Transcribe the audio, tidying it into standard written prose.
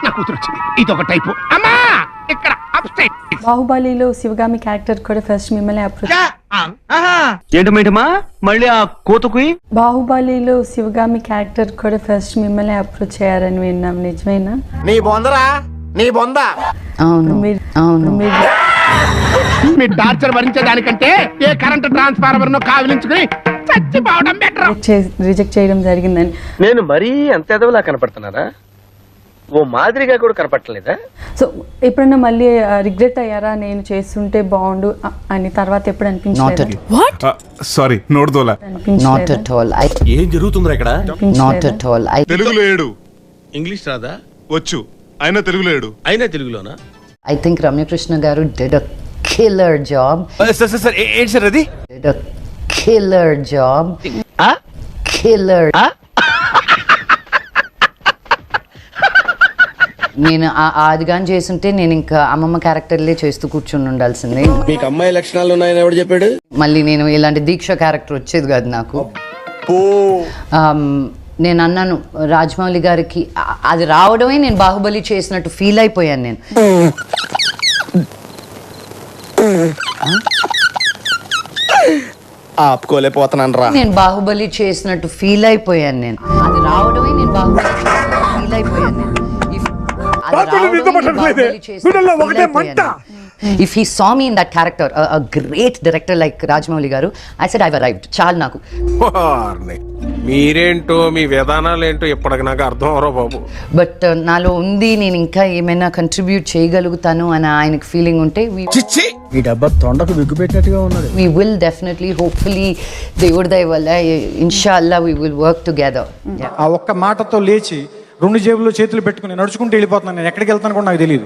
నా కూతురు వచ్చింది. ఇదొక టైపు. అమ్మా ఇక్కడ అప్స్టైట్. బాహుబలిలో శివగామి క్యారెక్టర్ కూడా ఫస్ట్ మిమ్మల్ని అప్రోచ్. ఏంటమ్మా మళ్ళీ ఆ కోతకుయి? బాహుబలిలో శివగామి క్యారెక్టర్ కూడా ఫస్ట్ మిమ్మల్ని అప్రోచ్ చేయారని విన్నాం, నిజమేనా? నీ బొందరా నీ బొంద. అవును. మీ టార్చర్ భరించే దానికంటే ఏ కరెంట్ ట్రాన్స్ఫార్మర్ ను కావిలించుకుని చచ్చిపోవడం బెటర్. రిజెక్ట్ చేయడం జరిగిందని. నేను మరీ అంత ఎదవలా కనపడుతున్నారా? ఓ మాదిరిగా కూడా కనపడలేదా? సో ఎప్పుడన్నా మళ్ళీ రిగ్రెట్ అయ్యారా, నేను చేస్తుంటే బాగుండు అని తర్వాత ఎప్పుడు అనిపించలేదు? సారీ నోడ్దోలా. Not at all. ఏం జరుగుతుందిరా ఇక్కడ? Not at all. తెలుగులో ఏడు, ఇంగ్లీష్ రాదా? వచ్చు అయినా తెలుగులో ఏడు. అయినా తెలుగులోనా? I think Ramyakrishna garu did a killer job. Sir ఏంటి సార్ అది? Did a killer job. Killer. నేను అది కానీ చేస్తుంటే నేను ఇంకా అమ్మమ్మ క్యారెక్టర్లే చేస్తూ కూర్చుని ఉండాల్సింది. మీకు అమ్మాయి లక్షణాలు ఉన్నాయని ఎవడు చెప్పాడు? మళ్ళీ నేను ఇలాంటి దీక్ష క్యారెక్టర్ వచ్చేది కాదు నాకు. నేను అన్నాను రాజమౌళి గారికి, అది రావడమే నేను బాహుబలి చేసినట్టు ఫీల్ అయిపోయాను. నేను ఆపుకోలేకపోతున్నాను రా. నేను బాహుబలి చేసినట్టు ఫీల్ అయిపోయాను. నేను అది రావడమే నేను బాహుబలి చేసినట్టు ఫీల్ అయిపోయాను. నేను If he saw me in that character, a great director like Rajamouli garu, I said I've arrived. చాలు నాకు. మీరేంటో మీ విధానాలు ఏంటో ఇప్పటికి నాకు అర్థం అవరో బాబు. బట్ నాలో ఉంది, నేను ఇంకా ఏమైనా కంట్రిబ్యూట్ చేయగలుగుతాను అని ఆయనకు ఫీలింగ్ ఉంటే ఈ డబ్బా తొండకు విగ్గు పెట్టినట్టుగా ఉన్నది. we will definitely, hopefully, దేవుడి దయ వల్ల ఇన్షాల్లా we will work together. ఆ ఒక్క మాటతో లేచి రెండు జేబుల్లో చేతులు పెట్టుకుని నడుచుకుంటూ వెళ్ళిపోతున్నాను. నేను ఎక్కడికి వెళ్తాను కూడా నాకు తెలియదు.